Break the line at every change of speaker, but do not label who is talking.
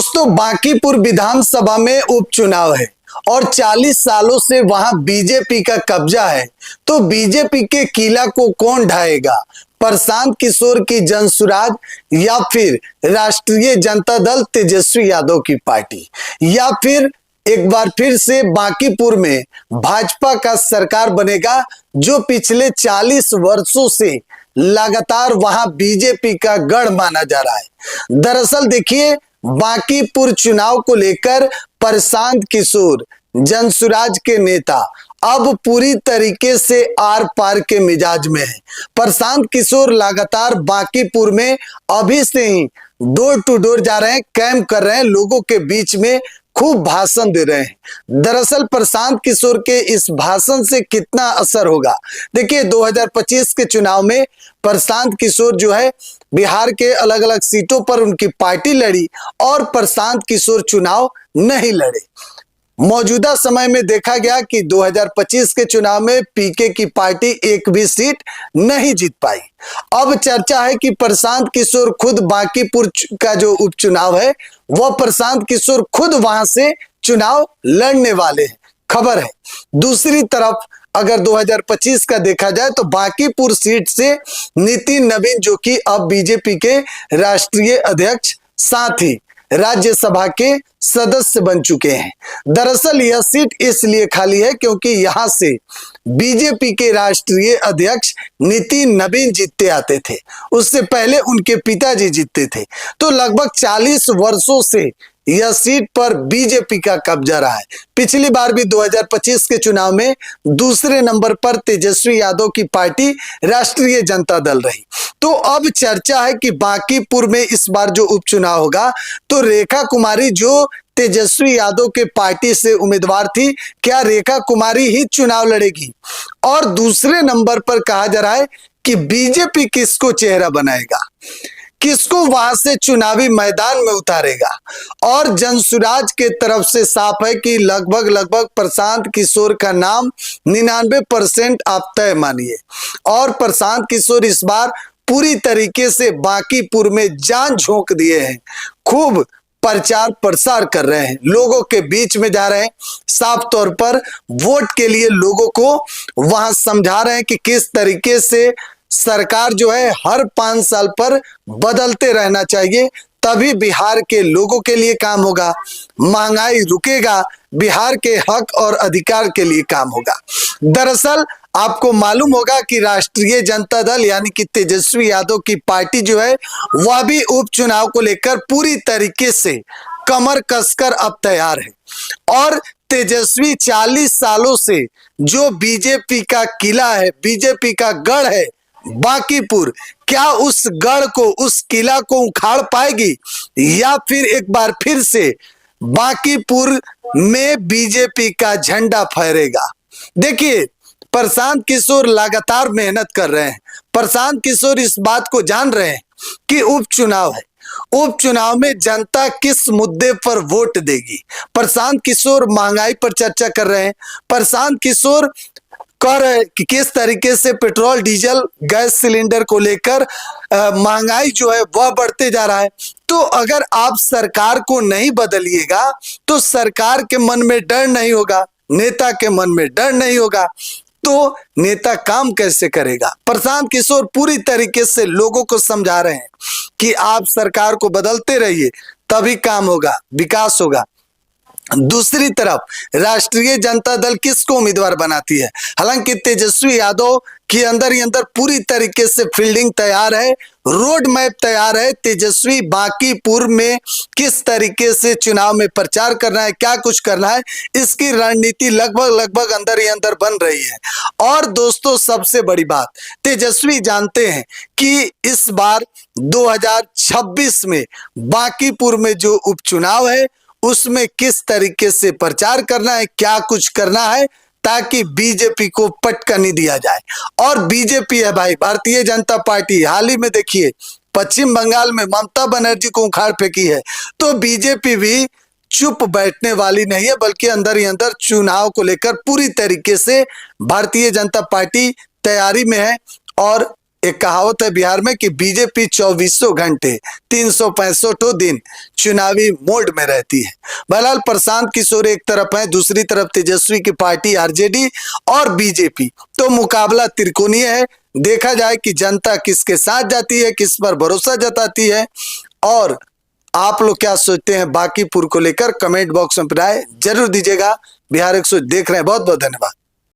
दोस्तों, बांकीपुर विधानसभा में उपचुनाव है और 40 सालों से वहां बीजेपी का कब्जा है। तो बीजेपी के किला को कौन ढाएगा? प्रशांत किशोर की जनसुराज या फिर राष्ट्रीय जनता दल तेजस्वी यादव की पार्टी, या फिर एक बार फिर से बांकीपुर में भाजपा का सरकार बनेगा, जो पिछले 40 वर्षों से लगातार वहां बीजेपी का गढ़ माना जा रहा है। दरअसल देखिए, बांकीपुर चुनाव को लेकर प्रशांत किशोर जनसुराज के नेता अब पूरी तरीके से आर पार के मिजाज में है। प्रशांत किशोर लगातार बांकीपुर में अभी से ही डोर टू डोर जा रहे हैं, कैंप कर रहे हैं, लोगों के बीच में खूब भाषण दे रहे हैं। दरअसल प्रशांत किशोर के इस भाषण से कितना असर होगा, देखिए 2025 के चुनाव में प्रशांत किशोर जो है बिहार के अलग अलग सीटों पर उनकी पार्टी लड़ी और प्रशांत किशोर चुनाव नहीं लड़े। मौजूदा समय में देखा गया कि 2025 के चुनाव में पीके की पार्टी एक भी सीट नहीं जीत पाई। अब चर्चा है कि प्रशांत किशोर खुद बांकीपुर का जो उपचुनाव है वह प्रशांत किशोर खुद वहां से चुनाव लड़ने वाले हैं, खबर है। दूसरी तरफ अगर 2025 का देखा जाए तो बांकीपुर सीट से नितिन नवीन, जो कि अब बीजेपी के राष्ट्रीय अध्यक्ष साथ ही राज्यसभा के सदस्य बन चुके हैं। दरअसल यह सीट इसलिए खाली है क्योंकि यहां से बीजेपी के राष्ट्रीय अध्यक्ष नितिन नवीन जीतते आते थे, उससे पहले उनके पिताजी जीतते थे। तो लगभग 40 वर्षों से यह सीट पर बीजेपी का कब्जा रहा है। पिछली बार भी 2025 के चुनाव में दूसरे नंबर पर तेजस्वी यादव की पार्टी राष्ट्रीय जनता दल रही। तो अब चर्चा है कि बांकीपुर में इस बार जो उपचुनाव होगा तो रेखा कुमारी, जो तेजस्वी यादव के पार्टी से उम्मीदवार थी, क्या रेखा कुमारी ही चुनाव लड़ेगी? और दूसरे नंबर पर कहा जा रहा है कि बीजेपी किसको चेहरा बनाएगा, किसको वहां से चुनावी मैदान में उतारेगा। और जनसुराज के तरफ से साफ है कि लगभग प्रशांत किशोर का नाम 99% आप तय मानिए। और प्रशांत किशोर इस बार पूरी तरीके से बांकीपुर में जान झोंक दिए हैं, खूब प्रचार प्रसार कर रहे हैं, लोगों के बीच में जा रहे हैं, साफ तौर पर वोट के लिए लोगों को वहां समझा रहे हैं कि किस तरीके से सरकार जो है हर 5 साल पर बदलते रहना चाहिए, तभी बिहार के लोगों के लिए काम होगा, महंगाई रुकेगा, बिहार के हक और अधिकार के लिए काम होगा। दरअसल आपको मालूम होगा कि राष्ट्रीय जनता दल यानी कि तेजस्वी यादव की पार्टी जो है वह भी उपचुनाव को लेकर पूरी तरीके से कमर कसकर अब तैयार है। और तेजस्वी 40 सालों से जो बीजेपी का किला है, बीजेपी का गढ़ है बांकीपुर, क्या उस गढ़ को, उस किला को उखाड़ पाएगी, या फिर एक बार फिर से बांकीपुर में बीजेपी का झंडा फहरेगा? देखिए, प्रशांत किशोर लगातार मेहनत कर रहे हैं। प्रशांत किशोर इस बात को जान रहे हैं कि उपचुनाव है, उपचुनाव में जनता किस मुद्दे पर वोट देगी। प्रशांत किशोर महंगाई पर चर्चा कर रहे हैं, प्रशांत किशोर कह रहे हैं कि किस तरीके से पेट्रोल, डीजल, गैस सिलेंडर को लेकर महंगाई जो है वह बढ़ते जा रहा है। तो अगर आप सरकार को नहीं बदलिएगा तो सरकार के मन में डर नहीं होगा, नेता के मन में डर नहीं होगा, तो नेता काम कैसे करेगा? प्रशांत किशोर पूरी तरीके से लोगों को समझा रहे हैं कि आप सरकार को बदलते रहिए, तभी काम होगा, विकास होगा। दूसरी तरफ राष्ट्रीय जनता दल किसको उम्मीदवार बनाती है? हालांकि तेजस्वी यादव के अंदर ही अंदर पूरी तरीके से फील्डिंग तैयार है, रोड मैप तैयार है। तेजस्वी बांकीपुर में किस तरीके से चुनाव में प्रचार करना है, क्या कुछ करना है, इसकी रणनीति लगभग अंदर ही अंदर बन रही है। और दोस्तों, सबसे बड़ी बात, तेजस्वी जानते हैं कि इस बार 2026 में बांकीपुर में जो उपचुनाव है उसमें किस तरीके से प्रचार करना है, क्या कुछ करना है, ताकि बीजेपी को पटका नहीं दिया जाए। और बीजेपी है भाई, भारतीय जनता पार्टी, हाल ही में देखिए पश्चिम बंगाल में ममता बनर्जी को उखाड़ फेंकी है। तो बीजेपी भी चुप बैठने वाली नहीं है, बल्कि अंदर ही अंदर चुनाव को लेकर पूरी तरीके से भारतीय जनता पार्टी तैयारी में है और एक कहावत है बिहार में कि बीजेपी 24 घंटे 365 दिन चुनावी मोड में रहती है। बहरहाल प्रशांत किशोर एक तरफ है, दूसरी तरफ तेजस्वी की पार्टी आरजेडी और बीजेपी, तो मुकाबला त्रिकोणीय है। देखा जाए कि जनता किसके साथ जाती है, किस पर भरोसा जताती है। और आप लोग क्या सोचते हैं बांकीपुर को लेकर, कमेंट बॉक्स में राय जरूर दीजिएगा। बिहार 100 देख रहे हैं, बहुत बहुत धन्यवाद।